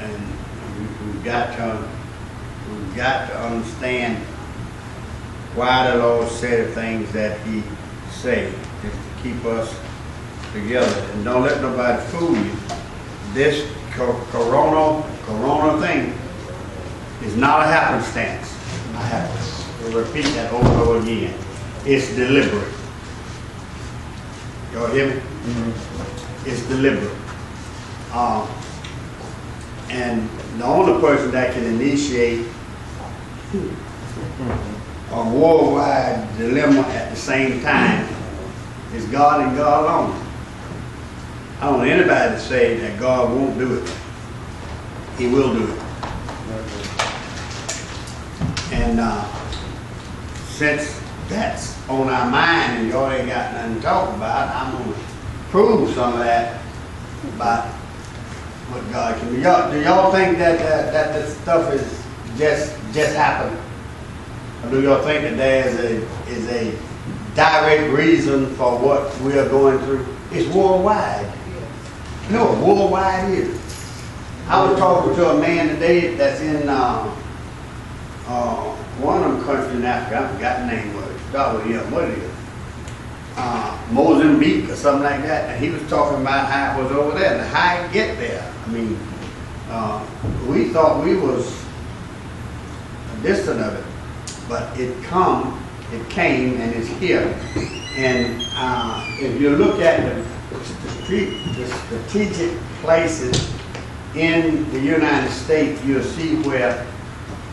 and we've got to understand why the Lord said the things that He said, just to keep us together. And don't let nobody fool you. This corona thing is not a happenstance. I have to repeat that over and over again. It's deliberate. Y'all hear me? Mm-hmm. It's deliberate. And the only person that can initiate a worldwide dilemma at the same time is God and God alone. I don't want anybody to say that God won't do it. He will do it. And since that's on our mind and y'all ain't got nothing to talk about, I'm going to prove some of that about what God can do. Do y'all think that this stuff is just happened? Or do y'all think that there is a direct reason for what we are going through? It's worldwide. You know what worldwide is? I was talking to a man today that's in one of them countries in Africa. I forgot the name of it. Start with him. What it is? Mozambique or something like that. And he was talking about how it was over there and how it get there. I mean, we thought we was distant of it, but it came and it's here. And if you look at the strategic places in the United States, you'll see where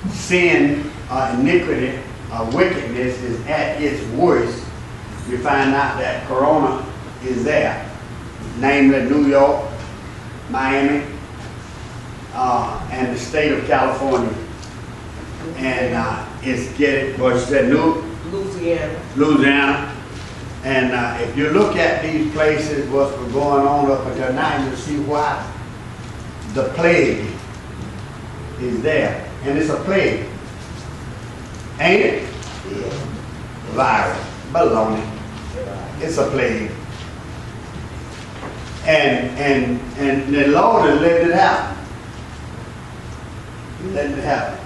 sin, iniquity, wickedness is at its worst. You find out that corona is there, namely New York, Miami, and the state of California. And it's getting, what you said, Louisiana. And if you look at these places, what's been going on up until now, you'll see why the plague is there. And it's a plague. Ain't it? Yeah. Virus. Baloney. It's a plague. And the Lord has let it happen. Let it happen.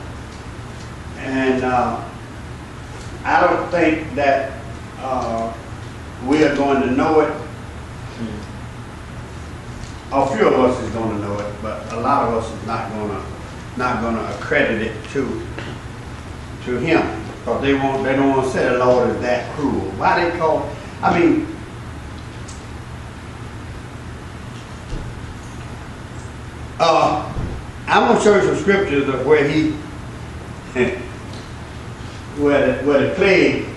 And I don't think that we are going to know it. A few of us is going to know it, but a lot of us is not going to accredit it to Him, because they don't want to say the Lord is that cruel. Why they call? I mean, I'm going to show you some scriptures of where where the plague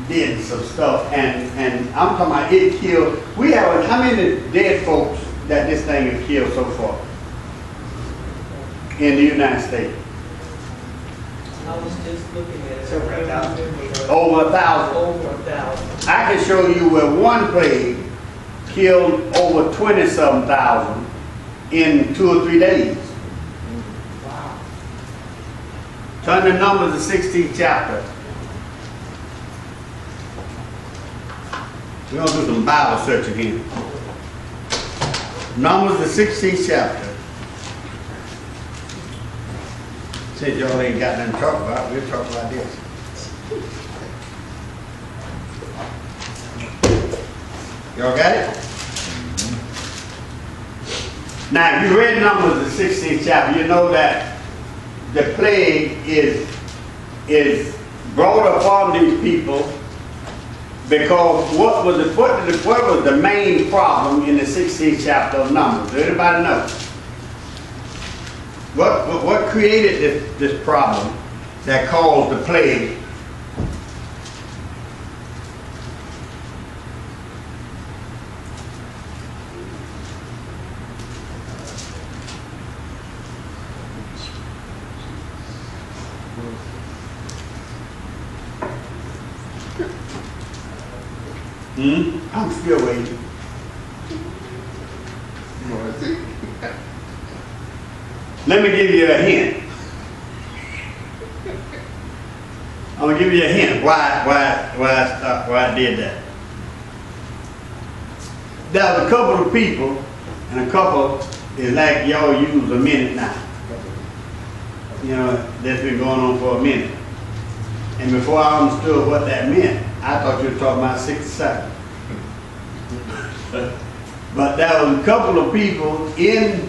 did some stuff, and I'm talking about it killed. We have how many dead folks that this thing has killed so far in the United States? I was just looking at it. Over 1,000. Over 1,000. Over 1,000. I can show you where one plague killed over 20-something thousand in 2 or 3 days. Wow. Turn to Numbers, the 16th chapter. We're going to do some Bible searching here. Numbers, the 16th chapter. Since y'all ain't got nothing to talk about, we'll talk about this. Y'all got it? Now, if you read Numbers, the 16th chapter, you know that the plague is brought upon these people because what was the main problem in the 16th chapter of Numbers? Does anybody know? What created this problem that caused the plague? I'm still waiting. Let me give you a hint. I'm gonna give you a hint why I did that. There was a couple of people and a couple It's like y'all use a minute now. You know, that's been going on for a minute. And before I understood what that meant, I thought you were talking about 60 seconds. But there was a couple of people in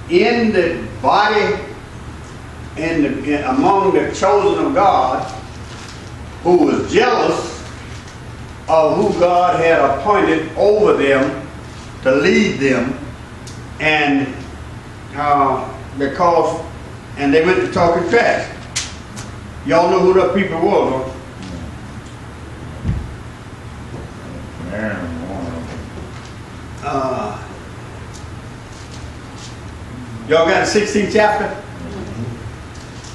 the body, among the chosen of God, who was jealous of who God had appointed over them to lead them, and and they went to talking trash. Y'all know who the people were, huh? Y'all got the 16th chapter?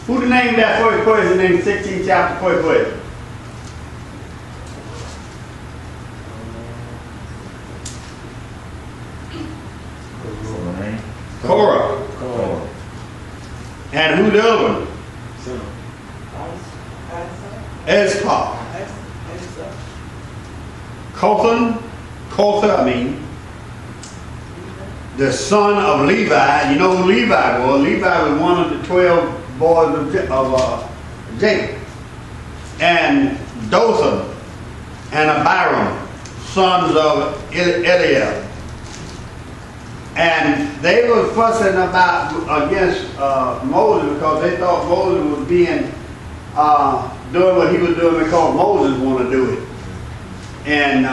Who the name of that first person in the 16th chapter first person? Korah. And who the other one? Ezpa. Kotha, the son of Levi. You know who Levi was? Levi was one of the 12 boys of Jacob. And Dothan and Abiram, sons of Eliab. And they were fussing against Moses because they thought Moses was doing what he was doing because Moses wanted to do it. And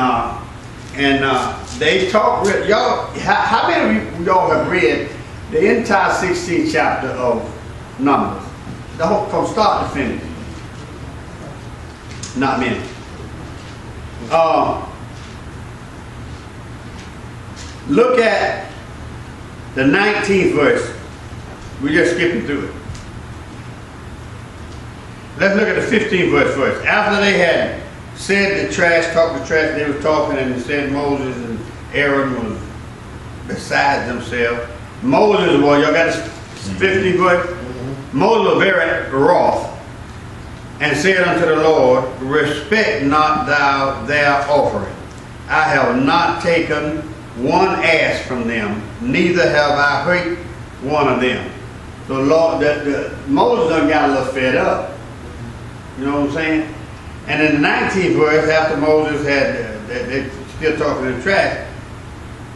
they talk. Y'all, how many of y'all have read the entire 16th chapter of Numbers? The whole, from start to finish. Not many. Look at the 19th verse. We're just skipping through it. Let's look at the 15th verse first. After they had said the trash, talked the trash, they were talking, and they said Moses and Aaron was beside themselves. Moses, well, y'all got the 15th verse? Moses was very wroth and said unto the Lord, respect not thou their offering. I have not taken one ass from them, neither have I hurt one of them. So Lord, Moses done got a little fed up. You know what I'm saying? And in the 19th verse, after Moses had, they still talking in trash,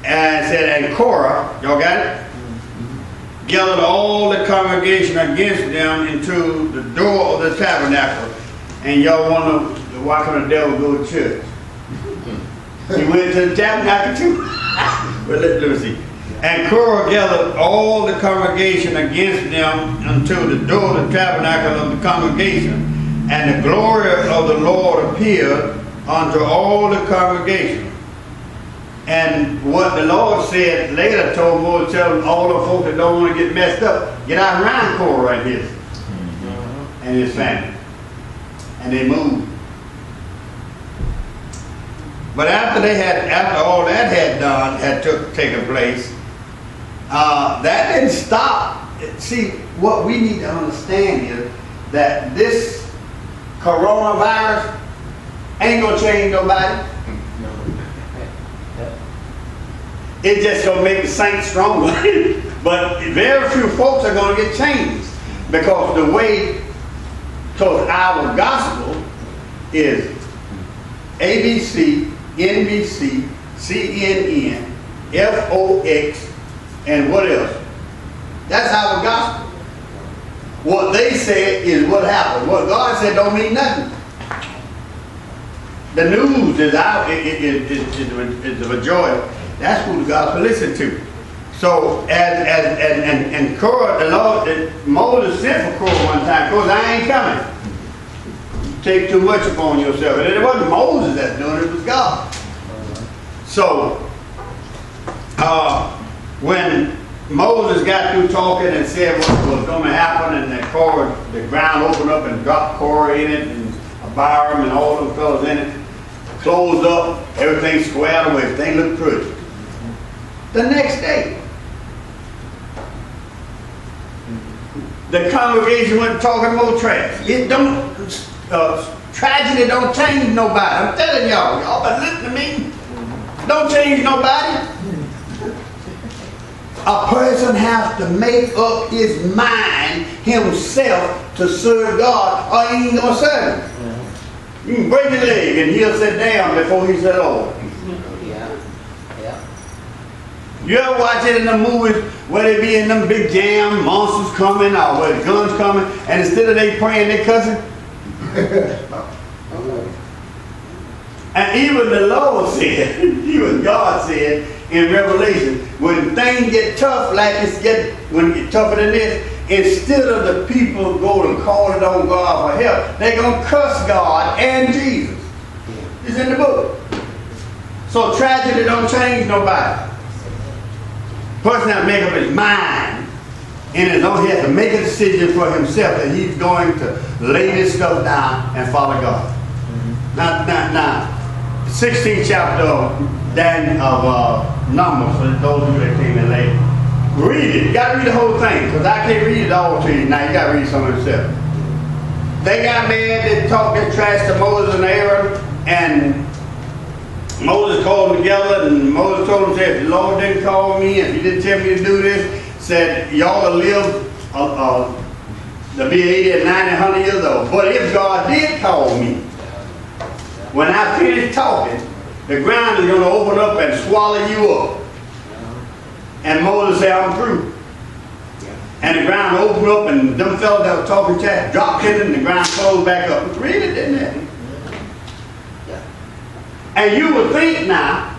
and it said, and Korah, y'all got it? Gathered all the congregation against them into the door of the tabernacle. And y'all wonder, why can the devil go to church? He went to the tabernacle too? Well, let me see. And Korah gathered all the congregation against them until the door of the tabernacle of the congregation. And the glory of the Lord appeared unto all the congregation. And what the Lord said later told Moses, tell all the folks that don't want to get messed up, get out around Korah right here. And his family. And they moved. But after all that had taken place, that didn't stop. See, what we need to understand is that this coronavirus ain't gonna change nobody. It's just gonna make the saints stronger. But very few folks are gonna get changed because the way towards our gospel is ABC, NBC, CNN, FOX, and what else? That's our gospel. What they said is what happened. What God said don't mean nothing. The news is out. Is the majority. That's who the gospel listen to. So and Korah, the Lord, Moses sent for Korah one time. Korah, I ain't coming. You take too much upon yourself. And it wasn't Moses that's doing it. It was God. So when Moses got through talking and said what was going to happen, and that Korah, the ground opened up and dropped Korah in it, and Abiram and all those fellows in it, closed up, everything squared away, everything looked pretty. The next day, the congregation went talking more trash. It don't, tragedy don't change nobody. I'm telling y'all better listen to me. Don't change nobody. A person has to make up his mind himself to serve God, or he ain't gonna serve him. You can break your leg and he'll sit down before he sit over. Yeah. Yeah. You ever watch it in the movies where they be in them big jam, monsters coming or where the guns coming, and instead of they praying, they cussing? And even the Lord said, even God said in Revelation, when things get tough, like when it get tougher than this, instead of the people going and calling on God for help, they're going to cuss God and Jesus. It's in the book. So tragedy don't change nobody. Person has to make up his mind in his own. He has to make a decision for himself that he's going to lay this stuff down and follow God. Now, 16th chapter of Numbers, for those of you that came in late. Read it. You got to read the whole thing, because I can't read it all to you. Now you got to read some of it yourself. They got mad, they talked their trash to Moses and Aaron, and Moses called them together, and Moses told them, said, if the Lord didn't call me, if he didn't tell me to do this, said, y'all will live to be 80 and 90, 100 years old. But if God did call me, when I finish talking, the ground is going to open up and swallow you up. And Moses said, I'm through. And the ground opened up, and them fellas that were talking chat dropped in, and the ground closed back up. Read it, didn't it? And you would think now,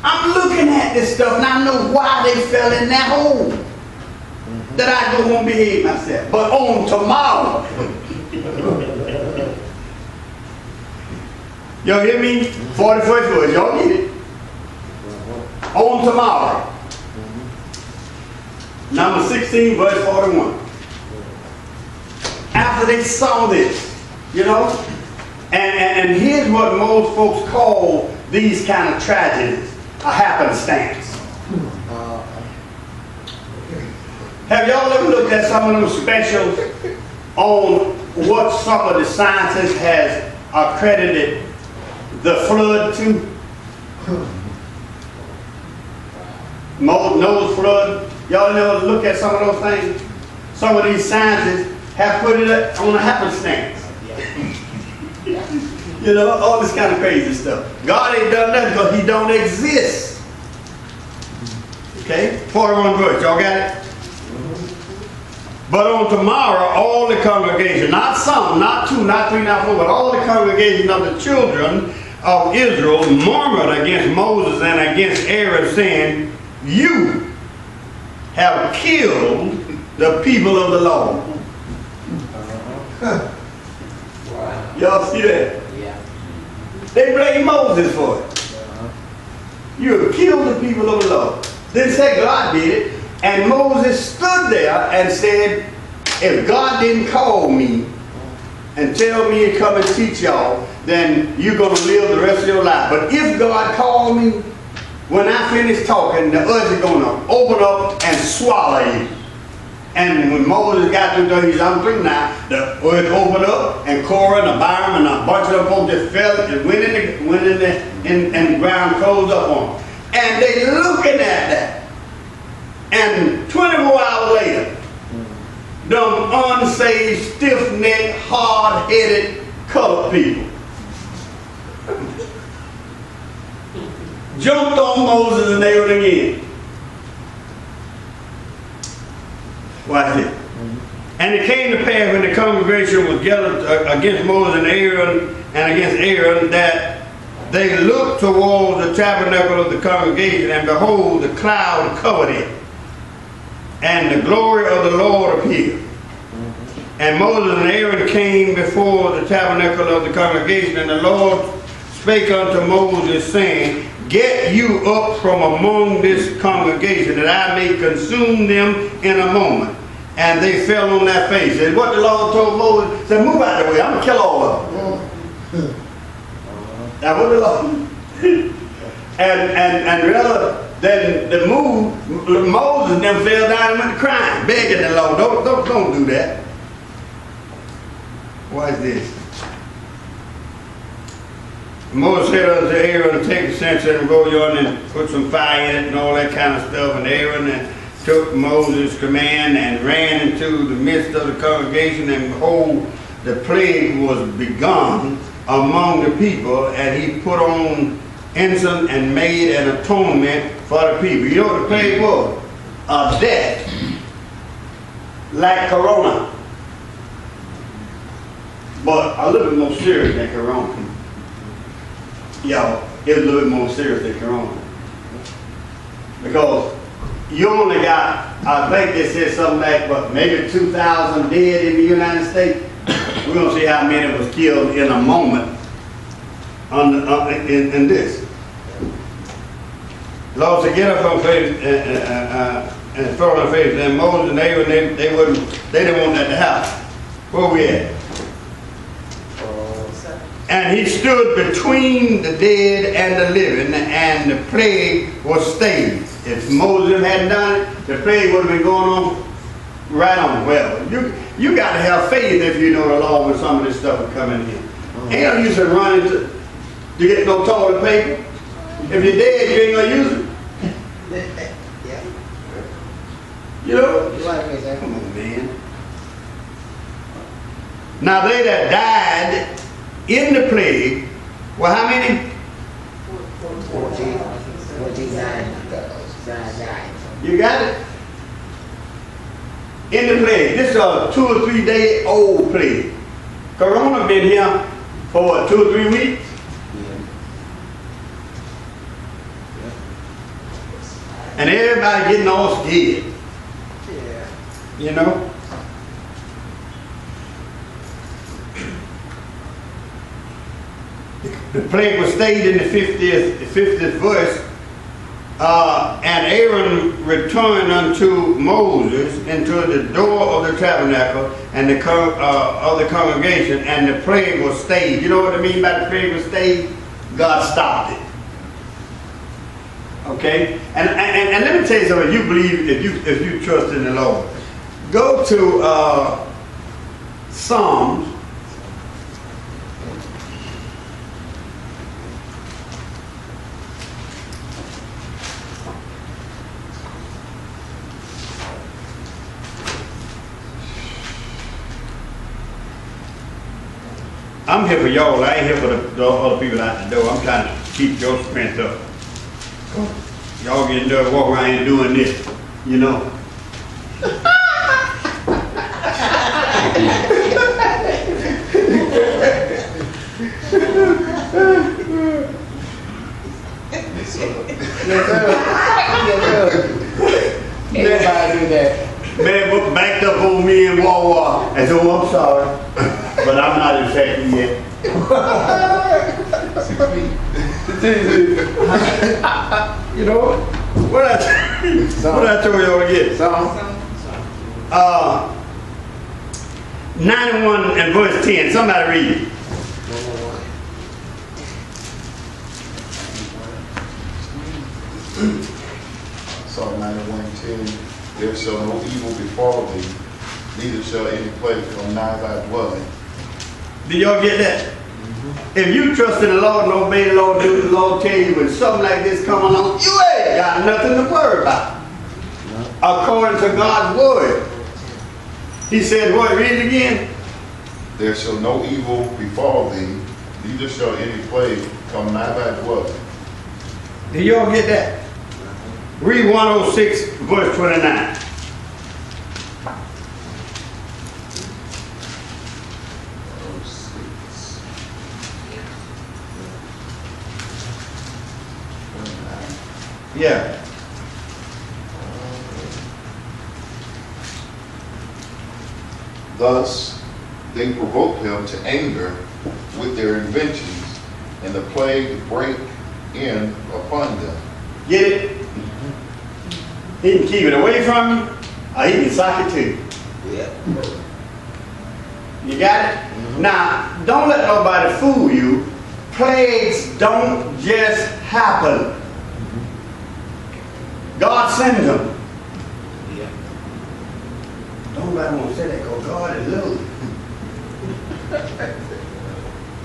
I'm looking at this stuff, and I know why they fell in that hole. That I go home and behave myself. But on tomorrow, y'all hear me? 41st verse, y'all get it? On tomorrow. Number 16, verse 41. After they saw this, you know, and here's what most folks call these kind of tragedies, a happenstance. Have y'all ever looked at some of them specials on what some of the scientists has accredited the flood to? Noah's flood. Y'all never look at some of those things? Some of these scientists have put it on a happenstance. You know, all this kind of crazy stuff. God ain't done nothing because he don't exist. Okay? 41 verse. Y'all got it? But on tomorrow, all the congregation, not some, not two, not three, not four, but all the congregation of the children of Israel murmured against Moses and against Aaron, saying, you have killed the people of the Lord. Y'all see that? Yeah. They blame Moses for it. You have killed the people of the Lord. Didn't say God did it. And Moses stood there and said, if God didn't call me and tell me to come and teach y'all, then you're going to live the rest of your life. But if God called me, when I finish talking, the earth is going to open up and swallow you. And when Moses got through there, he said, I'm through now. The earth opened up, and Korah and Abiram and a bunch of them folks just fell and went in the ground, closed up on them. And they looking at that. And 24 hours later, them unsaved, stiff-necked, hard-headed colored people jumped on Moses and Aaron again. Watch it. And it came to pass when the congregation was gathered against Moses and Aaron and against Aaron that they looked toward the tabernacle of the congregation, and behold, the cloud covered it. And the glory of the Lord appeared. And Moses and Aaron came before the tabernacle of the congregation, and the Lord spake unto Moses, saying, get you up from among this congregation, that I may consume them in a moment. And they fell on their face. And what the Lord told Moses, said, move out of the way, I'm going to kill all of them. That's what the Lord and rather than the move, Moses and them fell down and went to crying, begging the Lord, don't do that. What is this? Moses said unto Aaron, take the censer and go yonder and put some fire in it and all that kind of stuff. And Aaron took Moses' command and ran into the midst of the congregation, and behold, the plague was begun among the people, and he put on incense and made an atonement for the people. You know what the plague was? A death, like corona, but a little bit more serious than corona. Y'all, it was a little bit more serious than corona. Because you only got, I think they said something like, what, maybe 2,000 dead in the United States. We're going to see how many was killed in a moment in this. Lord said, get up on faith and fall on faith. And Moses and Aaron, they didn't want that to happen. Where we at? And he stood between the dead and the living, and the plague was stayed. If Moses hadn't done it, the plague would have been going on right on. Well, you got to have faith if you know the law when some of this stuff is coming in. Ain't no use in running to get no toilet paper. If you're dead, you ain't gonna use it. Yeah. You know? Right, Come on, man. Now they that died in the plague, well, how many? 49. You got it? In the plague. This is a 2 or 3 day old plague. Corona been here for what, 2 or 3 weeks? And everybody getting all scared. Yeah. You know? The plague was stayed in the 50th verse. And Aaron returned unto Moses into the door of the tabernacle and the of the congregation, and the plague was stayed. You know what I mean by the plague was stayed? God stopped it. Okay? And let me tell you something. You believe, if you trust in the Lord, go to Psalms. I'm here for y'all. I ain't here for the other people out the door. I'm trying to keep your strength up. Y'all getting there, walk around here doing this, you know. Everybody do that. Man backed up on me in Wawa and said, oh, I'm sorry, but I'm not infected yet. You know what I told y'all again? 91 and verse 10. Somebody read it. Psalm 91:10. There shall no evil befall thee, neither shall any plague come nigh thy dwelling. Did y'all get that? If you trust in the Lord and obey the Lord, do the Lord tell you when something like this come along, you ain't got nothing to worry about. According to God's word. He said, what, read it again? There shall no evil befall thee, neither shall any plague come nigh thy dwelling. Did y'all get that? Read 106 verse 29. Yeah. Thus they provoked him to anger with their inventions, and the plague brake in upon them. Get it? He can keep it away from you, or he can sock it to you. Yeah. You got it? Now, don't let nobody fool you. Plagues don't just happen. God sends them. Yeah. Don't let them say that because God is love.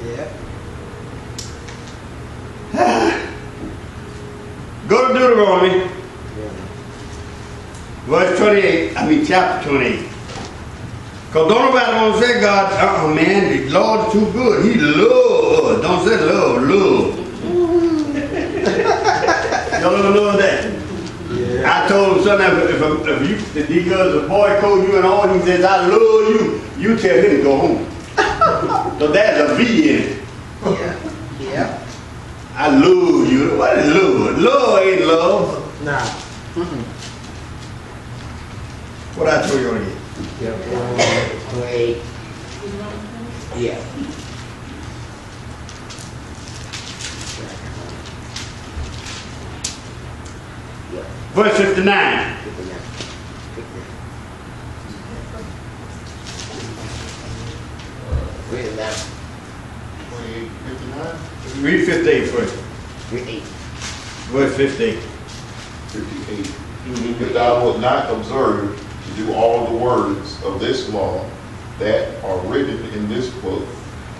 Yeah. Deuteronomy, verse 28, chapter 28. Because don't nobody want to say God, oh man, the Lord's too good. He loves. Don't say love, love. Y'all ever know that? Yeah. I told him something, if he goes, a boy calls you and all, he says, I love you, you tell him to go home. So there's a V in it. Yeah. I love you. What is love? Love ain't love. Nah. What I told you already? Yeah. Wait. Yeah. Verse 59. Read it now. 28, 59, Read 58 first. Read 8. Verse 58. 58. If thou wilt not observe to do all the words of this law that are written in this book,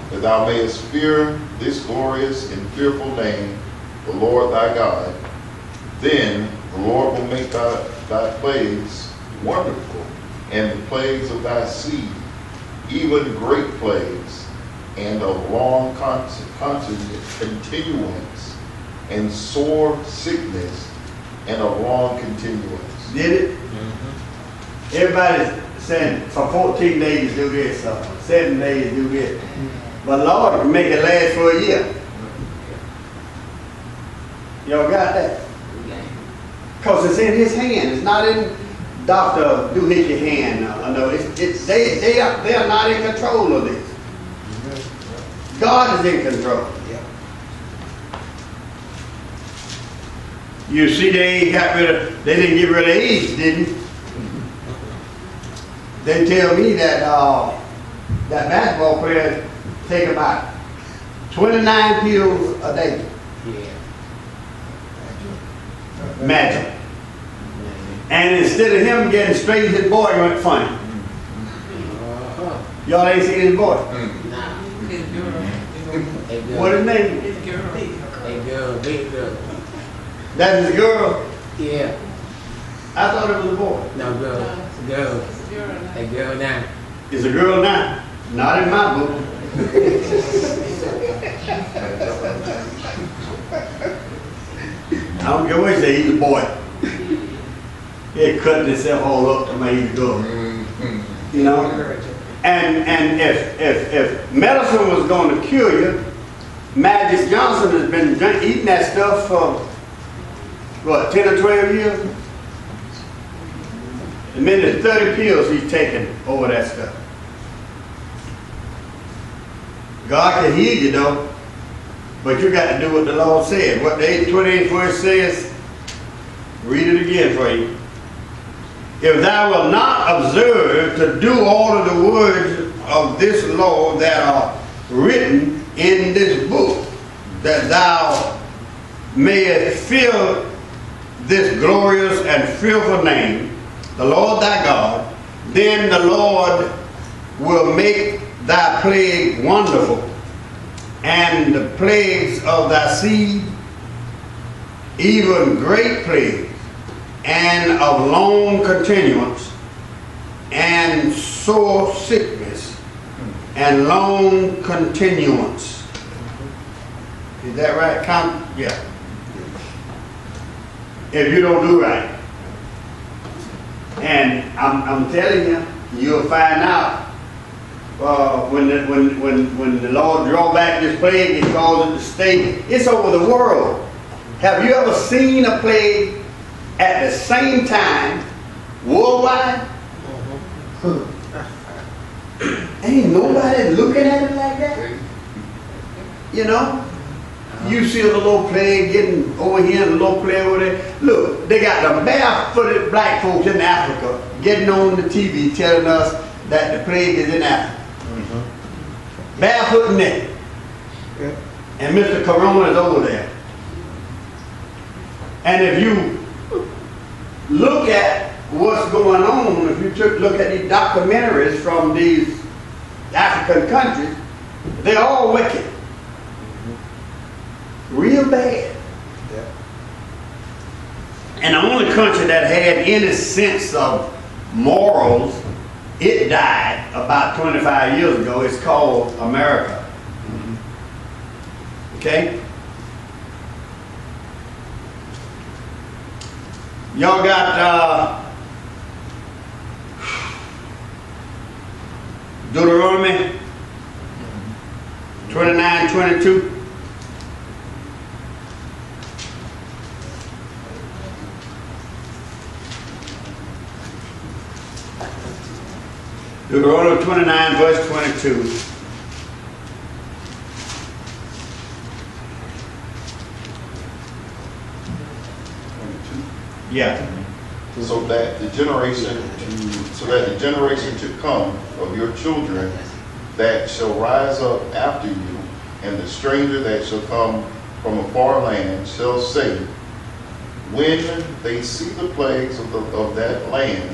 that thou mayest fear this glorious and fearful name, the Lord thy God, then the Lord will make thy plagues wonderful, and the plagues of thy seed, even great plagues, and of long continuance, and sore sickness, and of long continuance. Did it? Mm-hmm. Everybody's saying for 14 days do this, 7 days do this. But Lord can make it last for a year. Y'all got that? Because it's in his hand. It's not in Dr. Doohickey's hand. No, they are not in control of this. God is in control. You see, they didn't get rid of AIDS, didn't they? They tell me that that basketball players take about 29 pills a day. Imagine. And instead of him getting straight, his boy went funny. Y'all ain't seen his boy? What his name? Big girl. That's his girl? Yeah. I thought it was a boy. No, girl. Girl. A girl now. It's a girl now. Not in my book. I don't care what you say, he's a boy. He had cut himself all up to make it go. You know? And if medicine was going to cure you, Magic Johnson has been eating that stuff for, what, 10 or 12 years? And then there's 30 pills he's taking over that stuff. God can heal you though, but you got to do what the Lord said. What the 28th verse says, read it again for you. If thou wilt not observe to do all of the words of this law that are written in this book, that thou mayest fear this glorious and fearful name, the Lord thy God, then the Lord will make thy plague wonderful, and the plagues of thy seed, even great plagues, and of long continuance, and sore sickness, and long continuance. Is that right? Yeah. If you don't do right. And I'm telling you, you'll find out when the Lord draw back this plague and cause it to stay. It's over the world. Have you ever seen a plague at the same time worldwide? Ain't nobody looking at it like that. You know? You see a little plague getting over here and a little plague over there. Look, they got the barefooted black folks in Africa getting on the TV telling us that the plague is in Africa. Barefoot and naked. And Mr. Corona is over there. And if you look at what's going on, if you look at these documentaries from these African countries, they're all wicked. Real bad. And the only country that had any sense of morals, it died about 25 years ago. It's called America. Okay? Y'all got Deuteronomy 29:22. Deuteronomy 29, verse 22. Yeah. So that the generation to come of your children that shall rise up after you, and the stranger that shall come from a far land shall say, when they see the plagues of that land,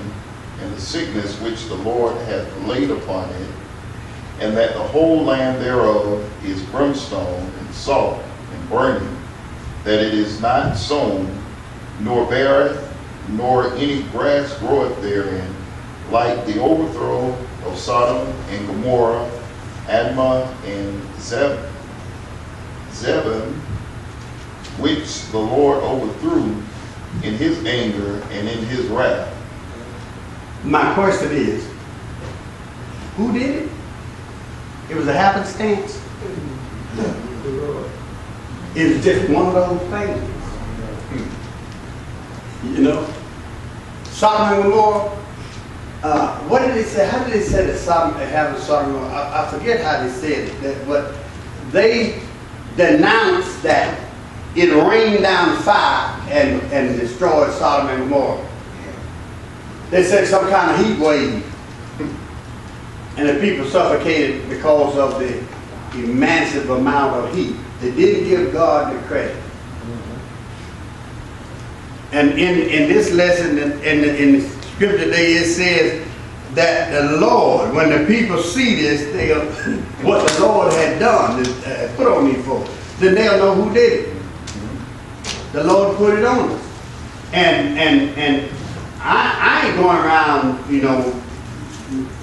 and the sickness which the Lord hath laid upon it, and that the whole land thereof is brimstone and salt and burning, that it is not sown, nor beareth, nor any grass groweth therein, like the overthrow of Sodom and Gomorrah, Admah and Zebulun, which the Lord overthrew in his anger and in his wrath. My question is, who did it? It was a happenstance. It was just one of those things. You know? Sodom and Gomorrah, what did they say? How did they say that Sodom and Gomorrah? I forget how they said it, but they denounced that it rained down fire and destroyed Sodom and Gomorrah. They said some kind of heat wave, and the people suffocated because of the massive amount of heat. They didn't give God the credit. And in this lesson, in the scripture today, it says that the Lord, when the people see this, what the Lord had done, put on these folks, then they'll know who did it. The Lord put it on us. And I ain't going around,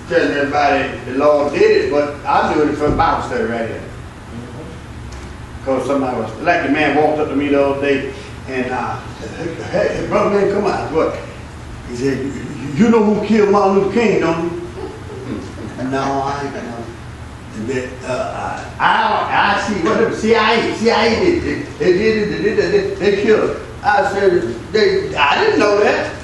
telling everybody the Lord did it, but I'm doing it for a Bible study right here. Because somebody was, like the man walked up to me the other day, and hey, brother man, come on. What? He said, you know who killed Martin Luther King, don't you? No, I ain't know. I see, whatever, CIA did they killed him. I said, I didn't know that.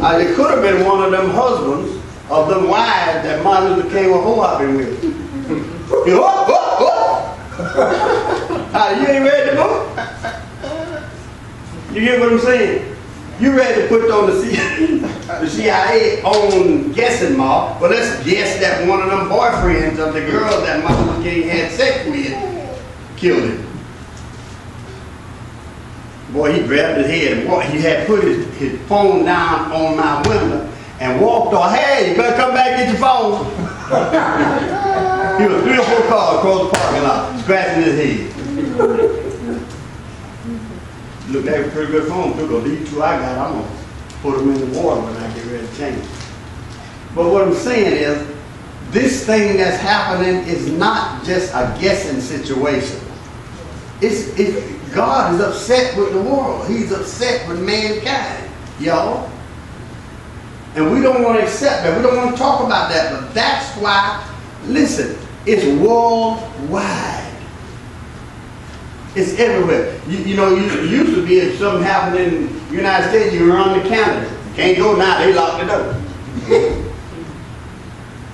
It could have been one of them husbands of them wives that Martin Luther King was whopping with. You ain't read the book? You get what I'm saying? You ready to put on the CIA on guessing mark? Well, let's guess that one of them boyfriends of the girl that Martin Luther King had sex with killed him. Boy, he grabbed his head and walked. He had put his phone down on my window and walked on. Hey, you better come back and get your phone. He was 3 or 4 cars across the parking lot, scratching his head. Look, that's a pretty good phone too, because these 2 I got, I'm going to put them in the water when I get ready to change. But what I'm saying is, this thing that's happening is not just a guessing situation. God is upset with the world. He's upset with mankind, y'all. And we don't want to accept that. We don't want to talk about that. But that's why, listen, it's worldwide. It's everywhere. You know, it used to be if something happened in the United States, you run to Canada. Can't go now, they locked the door.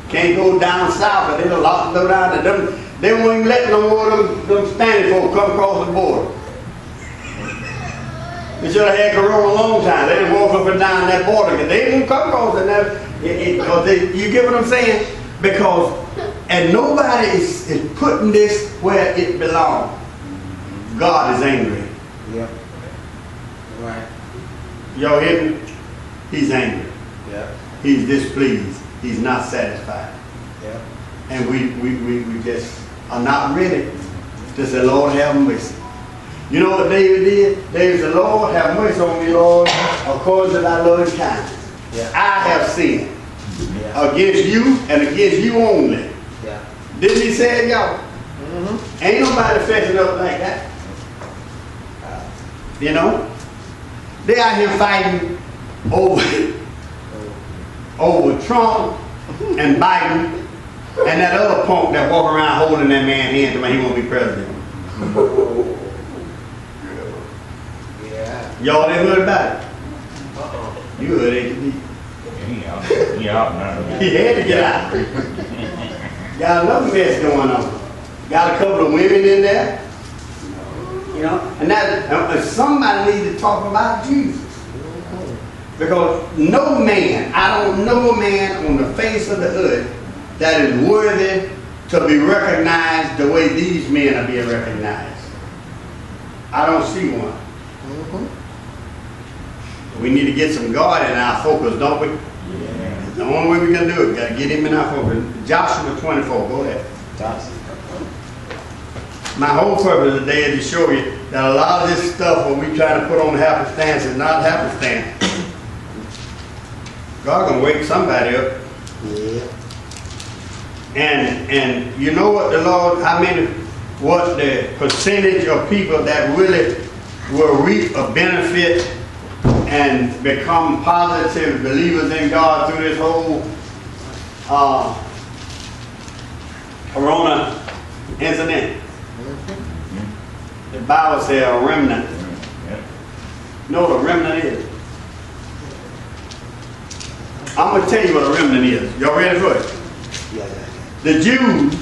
Can't go down south, but they don't lock the door down to them. They won't even let no more of them Spanish folks come across the border. They should have had Corona a long time. They didn't walk up and down that border. They didn't come across it. You get what I'm saying? Because, and nobody is putting this where it belongs. God is angry. Yep. Right. Y'all hear me? He's angry. Yep. He's displeased. He's not satisfied. Yep. And we just are not ready to say, Lord have mercy. You know what David did? David said, Lord, have mercy on me, Lord, according to thy loving kindness. Yeah. I have sinned Yeah. against you and against you only. Yeah. Didn't he say it, y'all? Mm-hmm. Ain't nobody fessing up like that. You know? They out here fighting over Trump and Biden and that other punk that walk around holding that man's hand when he won't be president. Yeah. Y'all ain't heard about it? Uh-oh. You heard it. He out now. He had to get out. Got another mess going on. Got a couple of women in there. You know, and that somebody needs to talk about Jesus. Because no man, I don't know a man on the face of the earth that is worthy to be recognized the way these men are being recognized. I don't see one. We need to get some God in our focus, don't we? Yeah. The only way we can do it, we got to get him in our focus. Joshua 24, go ahead. My whole purpose today is to show you that a lot of this stuff when we try to put on happenstance is not happenstance. God gonna wake somebody up. Yeah. And you know what the Lord, what the percentage of people that really will reap a benefit and become positive believers in God through this whole Corona incident? The Bible says a remnant. You know what a remnant is? I'm going to tell you what a remnant is. Y'all ready for it? Yeah. The Jews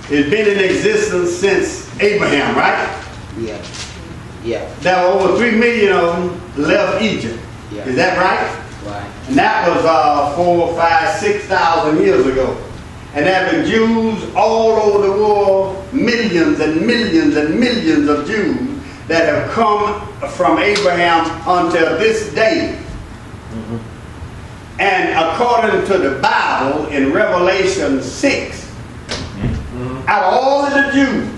has been in existence since Abraham, right? Yeah. Yeah. There were over 3 million of them left Egypt. Yeah. Is that right? Right. And that was 4, 5, 6,000 years ago. And there have been Jews all over the world, millions and millions and millions of Jews that have come from Abraham until this day. And according to the Bible in Revelation 6, out of all of the Jews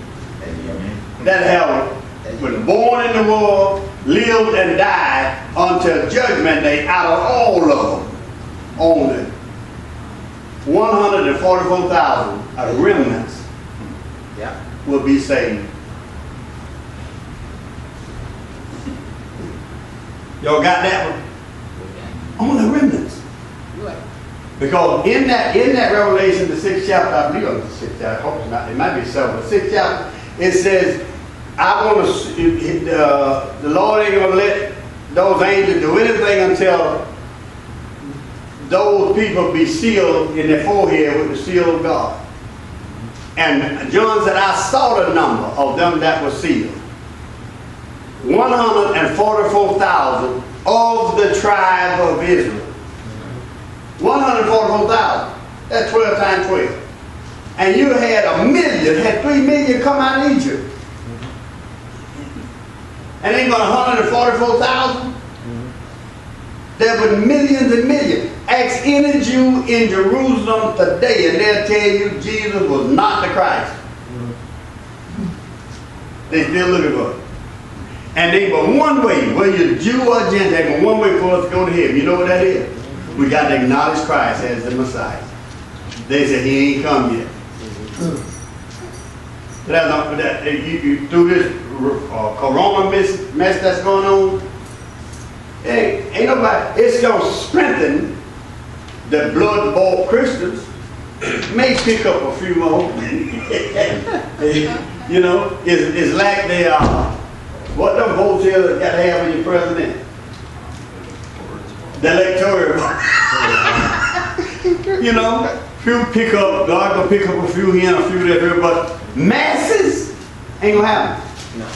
that have been born in the world, lived and died until judgment day, out of all of them, only 144,000 of remnants Yeah. will be saved. Y'all got that one? Only remnants. Right. Because in that Revelation, the 6th chapter, I believe it's the 6th chapter, I hope it's not, it might be 7, but 6th chapter, it says, I want to, the Lord ain't going to let those angels do anything until those people be sealed in their forehead with the seal of God. And John said, I saw the number of them that were sealed. 144,000 of the tribe of Israel. 144,000. That's 12 times 12. And you had 3 million come out of Egypt. And ain't but 144,000. There were millions and millions. Ask any Jew in Jerusalem today and they'll tell you Jesus was not the Christ. They still looking for it. And they but one way, whether you're Jew or Gentile, but one way for us to go to heaven. You know what that is? We got to acknowledge Christ as the Messiah. They said he ain't come yet. Through this corona mess that's going on, ain't nobody, it's going to strengthen the blood-bought Christians. May pick up a few more. You know, it's like they are. What them votes here that got to have in your president? The electoral. You know, few pick up, God gonna pick up a few here and a few there, but masses ain't gonna happen. No.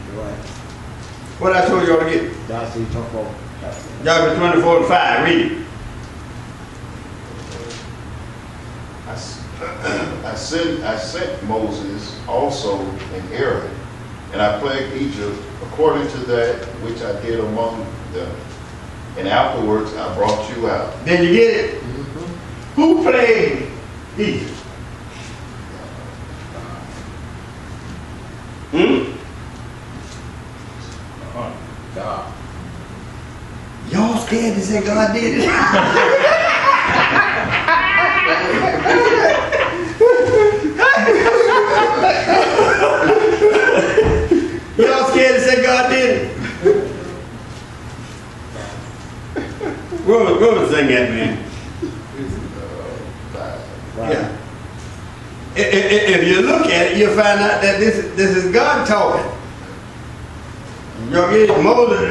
You're right. What I told y'all to get? That's what you talk about. Joshua 24 and 5, read it. I sent Moses also and Aaron, and I plagued Egypt according to that which I did among them. And afterwards I brought you out. Did you get it? Who plagued Egypt? you say God did it? Y'all scared to say God did it? What was the thing at, man? Yeah. If you look at it, you'll find out that this is God talking. Moses,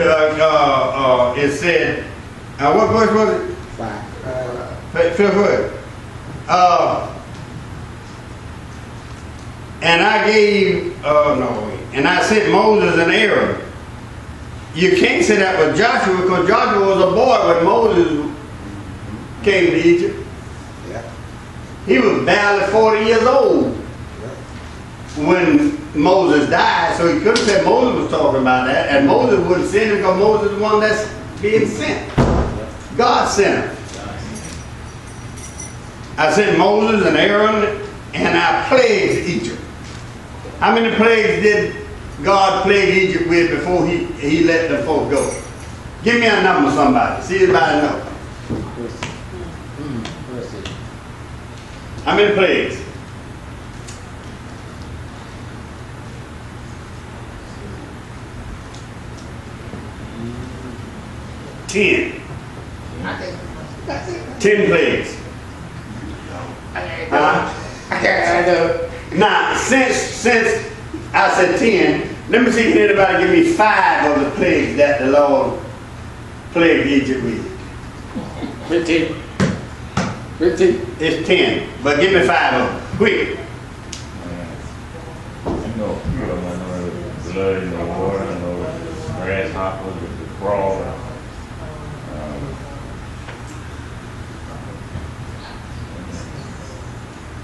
it said, what verse was it? 5. Fifth verse. And I gave, and I sent Moses and Aaron. You can't say that with Joshua because Joshua was a boy when Moses came to Egypt. Yeah. He was barely 40 years old when Moses died, so he couldn't say Moses was talking about that, and Moses wouldn't send him because Moses is the one that's being sent. God sent him. I sent Moses and Aaron, and I plagued Egypt. How many plagues did God plague Egypt with before he let the folk go? Give me a number, somebody. See if anybody know. How many plagues? 10. 10 plagues. I know. Now, since I said 10, let me see if anybody give me 5 of the plagues that the Lord plagued Egypt with. 15. 15. It's 10, but give me 5 of them. Quick. I know the blood in the water, I know the grasshoppers, the crawler.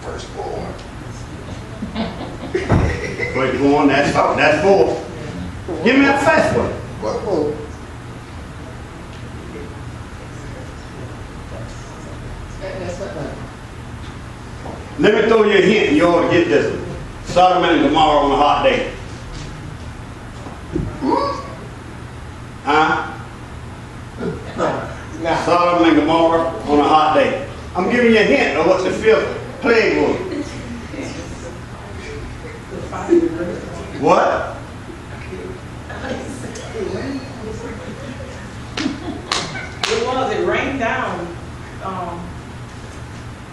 Firstborn. Firstborn, that's 4. Give me a first one. Whoa. That's not bad. Let me throw you a hint, you ought to get this one. Sodom and Gomorrah on a hot day. Huh? Nah. Sodom and Gomorrah on a hot day. I'm giving you a hint of what the 5th plague was. What? It rained down.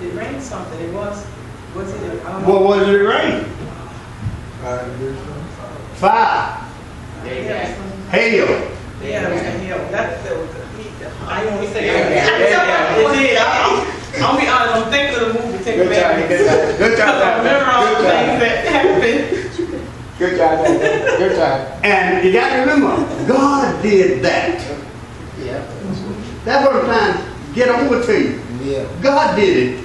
It rained something. It was it? What was it rain? 5. Yeah. Hail. Yeah, it was a hill. That was the heat. I didn't want to say Yeah, that. yeah. It did. I'll be honest. I'm thinking of the movie. Take Good it job, back. good job. Good job, Because I remember all the good job. things that happened. Good job, Dad. Good job. And you got to remember, God did that. Yeah. That's what I'm trying to get over to you. Yeah. God did it.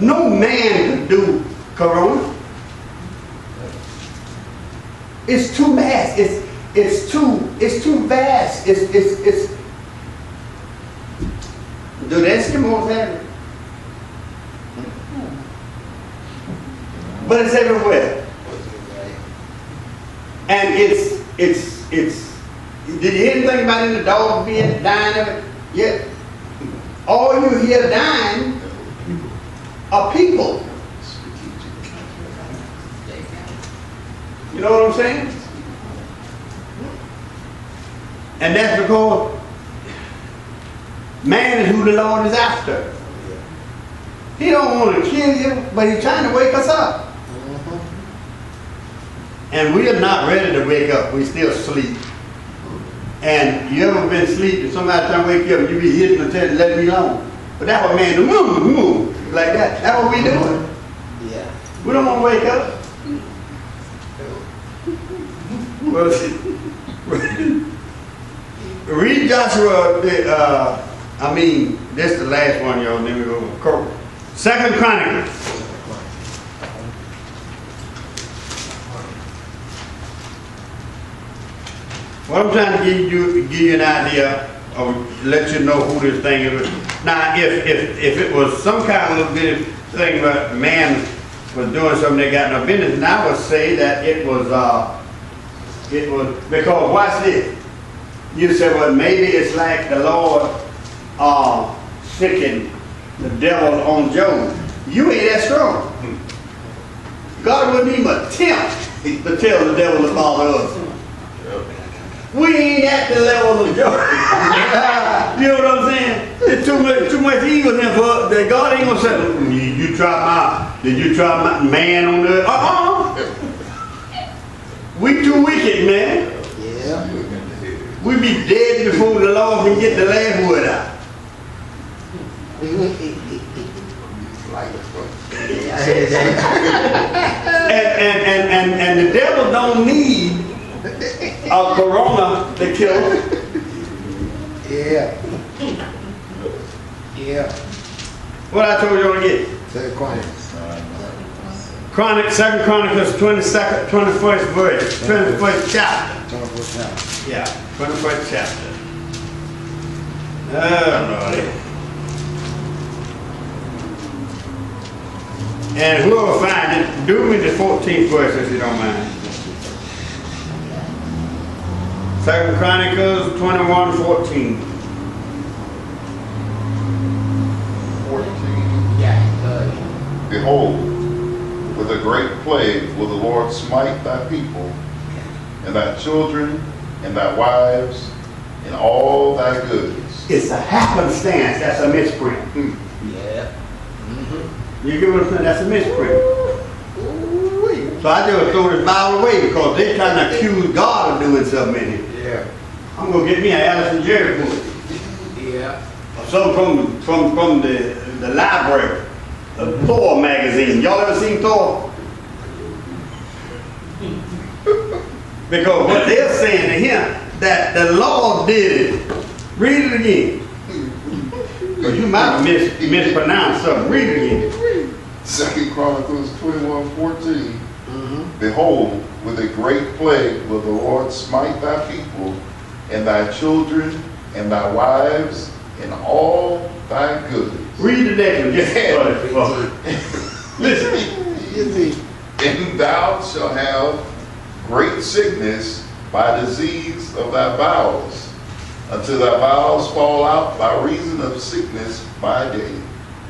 No man could do corona. It's too vast. It's too vast. It's do the Eskimos have it? But it's everywhere. And it's did you hear anything about any dog being dying of it? Yeah. All you hear dying are people. You know what I'm saying? And that's because man is who the Lord is after. He don't want to kill you, but he's trying to wake us up. And we are not ready to wake up. We still sleep. And you ever been asleep and somebody trying to wake you up and you be hitting the tent, let me alone. But that's what man do, move, like that. That's what we doing. Yeah. We don't want to wake up. Well, read Joshua, this is the last one, y'all, then we go. 2nd Chronicles. What I'm trying to give you an idea of, let you know who this thing is. Now, if it was some kind of little bit of thing where man was doing something they got no business, and I would say that it was because watch this. You say, well, maybe it's like the Lord sicking the devil on Job. You ain't that strong. God wouldn't even attempt to tell the devil to bother us. We ain't at the level of Job. You know what I'm saying? There's too much evil in there for that God ain't gonna say, did you try my man on the earth? We too wicked, man. Yeah. We be dead before the Lord can get the last word out. And the devil don't need a corona to kill him. Yeah. Yeah. What I told you to get? Third Chronicles. Second Chronicles 22nd, 21st verse, 21st chapter. 24th chapter. Yeah, 21st chapter. Oh, Lordy. And whoever finds it, do me the 14th verse if you don't mind. Second Chronicles 21:14. 14. Yeah. Behold, with a great plague will the Lord smite thy people, and thy children, and thy wives, and all thy goods. It's a happenstance, that's a misprint. Yeah. You get what I'm saying? That's a misprint. So I just throw this Bible away because they're trying to accuse God of doing something in it. Yeah. I'm gonna get me an Alice and Jerry book. Yeah. Or something from the library. A Thor magazine. Y'all ever seen Thor? Because what they're saying to him, that the Lord did it. Read it again. Because you might have mispronounced something. Read it again. Second Chronicles 21:14. Behold, with a great plague will the Lord smite thy people, and thy children, and thy wives, and all thy goods. Read the next one. Just listen. And thou shalt have great sickness by disease of thy bowels, until thy bowels fall out by reason of sickness by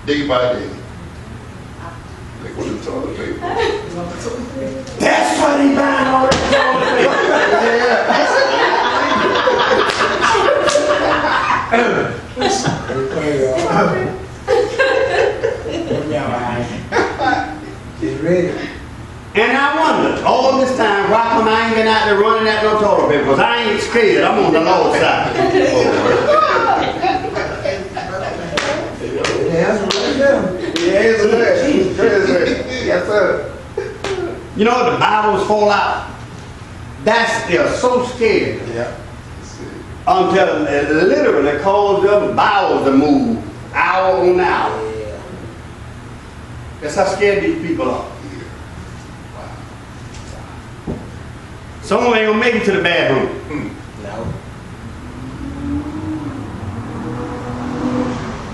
day by day. They go to toilet paper. That's what he buying all She's ready. And I wonder, all this time, why come I ain't been out there running at no toilet paper? Because I ain't scared. I'm on the Lord's side. Yes, sir. You know, the Bibles fall out. They're so scared Yeah. until it literally causes them bowels to move hour on hour. Yeah. That's how scared these people are. Some of them ain't gonna make it to the bathroom. No.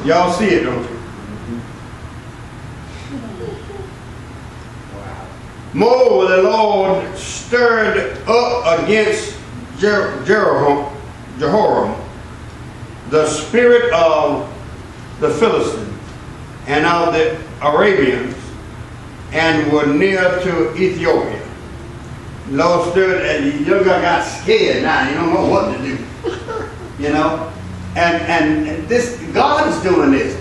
Y'all see it, don't you? Moreover, the Lord stirred up against Jehoram the spirit of the Philistines and of the Arabians, and were near to Ethiopia. The Lord stirred, and you got scared now. You don't know what to do. You know, and this God is doing this.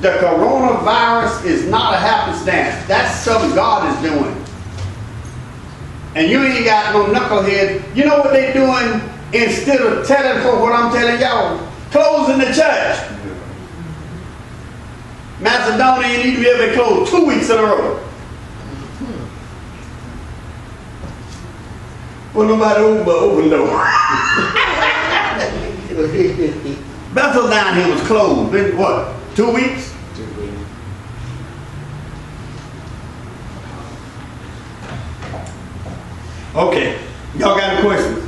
The coronavirus is not a happenstance. That's something God is doing. And you ain't got no knucklehead. You know what they're doing instead of telling for what I'm telling y'all? Closing the church. Macedonia ain't even been closed 2 weeks in a row. Well, nobody open door. Bethel down here was closed. Been what? 2 weeks? 2 weeks. Okay. Y'all got any questions?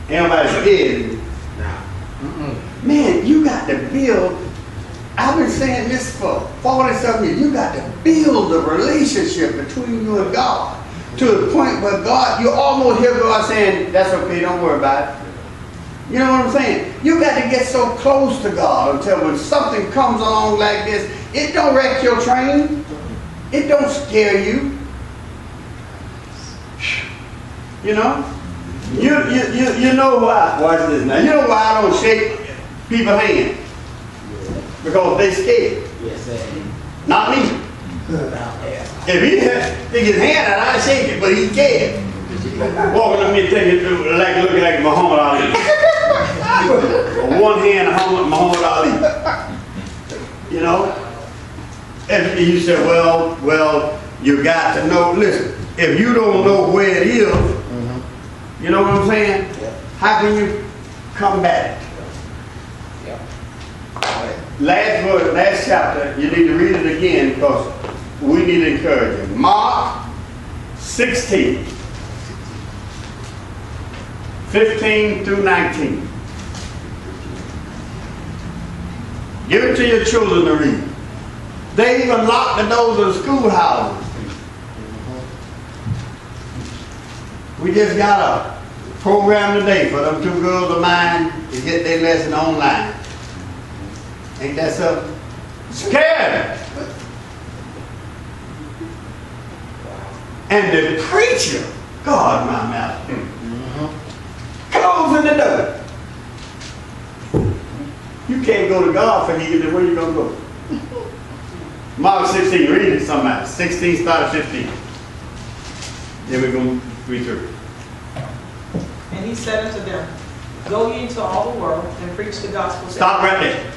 Everybody's scared. Man, you got to build. I've been saying this for 40-something years. You got to build a relationship between you and God to the point where God, you almost hear God saying, that's okay, don't worry about it. You know what I'm saying? You got to get so close to God until when something comes along like this, it don't wreck your train. It don't scare you. You know? You know why? Watch this now. You know why I don't shake people's hands? Because they scared. Yes, sir. Not me. If he stick his hand out, I'd shake it, but he's scared. Walking up me thinking, like looking like Muhammad Ali. One hand Muhammad Ali. You know? And you say, well, you got to know. Listen, if you don't know where it is, you know what I'm saying? How can you combat it? Last verse, last chapter, you need to read it again because we need to encourage you. Mark 16, 15 through 19. Give it to your children to read. They even lock the doors of the schoolhouses. We just got a program today for them 2 girls of mine to get their lesson online. Ain't that something? Scared. And the preacher, God, my mouth, closing the door. You can't go to God for you. Where you gonna go? Mark 16, read it somebody. 16 start at 15. Then we're gonna read through. And he said unto them, Go ye into all the world and preach the gospel. Stop right there.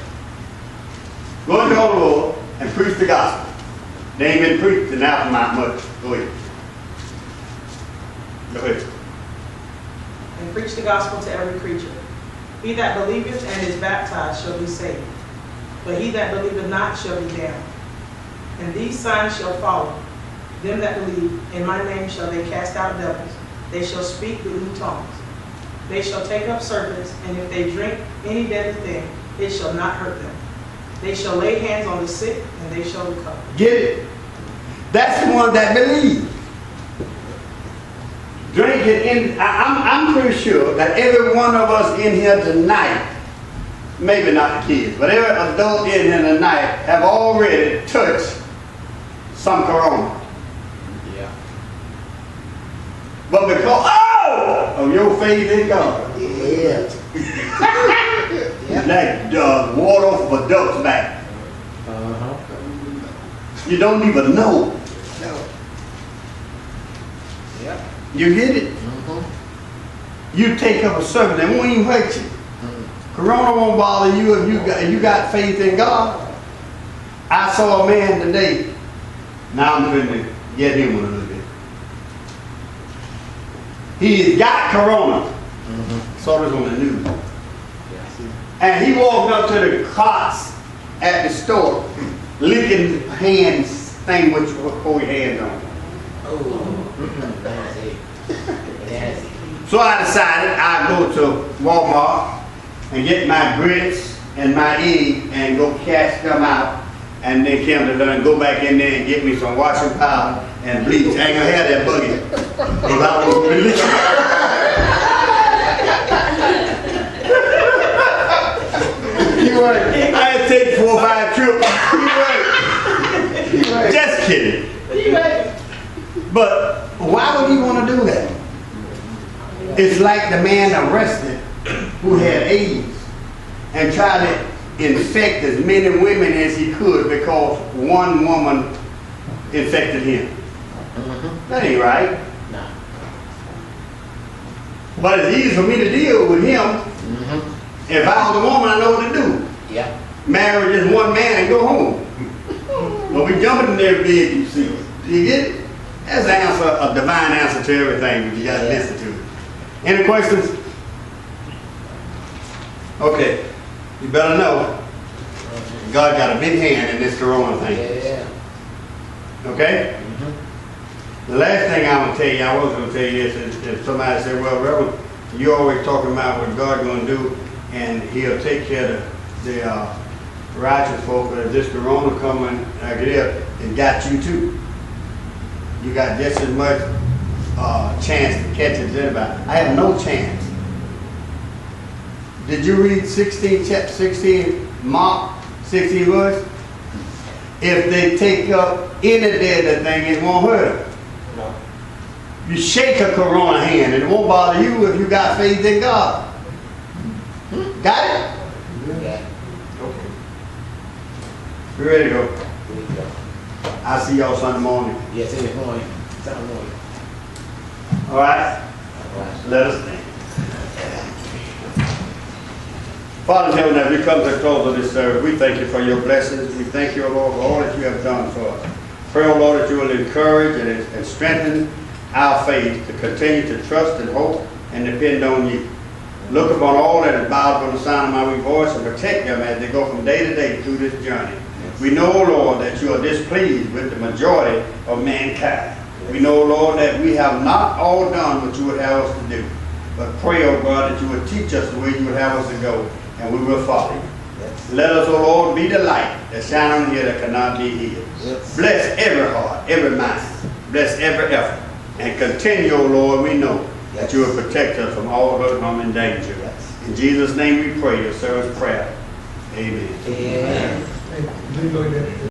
Go into all the world and preach the gospel. They ain't been preached in Altamonte much. Go ahead. Go ahead. And preach the gospel to every creature. He that believeth and is baptized shall be saved, but he that believeth not shall be damned. And these signs shall follow them that believe. In my name shall they cast out devils. They shall speak with new tongues. They shall take up serpents, and if they drink any deadly thing, it shall not hurt them. They shall lay hands on the sick, and they shall recover. Get it? That's the one that believes. Drink it in. I'm pretty sure that every one of us in here tonight, maybe not the kids, but every adult in here tonight have already touched some corona. Yeah. But because of your faith in God, Yeah. like water off of a duck's back. You don't even know. No. Yeah. You get it? You take up a serpent and won't even hurt you. Corona won't bother you if you got faith in God. I saw a man today. Now I'm going to get him a little bit. He's got corona. Saw this on the news. And he walked up to the cots at the store, licking hands thing with 4 hands on. Oh. That's it. That's it. So I decided I'd go to Walmart and get my grits and my egg and go cash them out, and then come and go back in there and get me some washing powder and bleach. I ain't gonna have that buggy. Because I was religious. You right. I had to take 4 or 5 trips. You right. Just kidding. You right. But why would he want to do that? It's like the man arrested who had AIDS and tried to infect as many women as he could because one woman infected him. That ain't right. No. But it's easy for me to deal with him. If I was a woman, I know what to do. Yeah. Marry just one man and go home. But we jumping in there big, you see. Do you get it? That's the answer, a divine answer to everything, but you got to listen to it. Any questions? Okay. You better know God got a big hand in this corona thing. Yeah. Okay? The last thing I'm going to tell you, I was going to tell you this, is if somebody said, well, Reverend, you're always talking about what God's going to do, and he'll take care of the righteous folk, but if this corona coming like it is, it got you too. You got just as much chance to catch it as anybody. I have no chance. Did you read 16, chapter 16, Mark 16 verse? If they take up any deadly thing, it won't hurt them. No. You shake a corona hand, and it won't bother you if you got faith in God. Got it? Yeah. Okay. We ready to go? Here we go. I'll see y'all Sunday morning. Yes, in the morning. Sunday morning. All right? All right. Let us stand. Father in heaven, as we come to the close of this service, we thank you for your blessings. We thank you, O Lord, for all that you have done for us. Pray, O Lord, that you will encourage and strengthen our faith to continue to trust and hope and depend on you. Look upon all that is bowed from the sound of my wee voice and protect them as they go from day to day through this journey. We know, Lord, that you are displeased with the majority of mankind. We know, Lord, that we have not all done what you would have us to do. But pray, O God, that you would teach us the way you would have us to go, and we will follow you. Yes. Let us, O Lord, be the light that shine on here that cannot be hid. Yes. Bless every heart, every mind. Bless every effort. And continue, O Lord, we know that you will protect us from all hurt, harm, and danger. Yes. In Jesus' name we pray, your servant's prayer. Amen. Amen. Hey, do you know that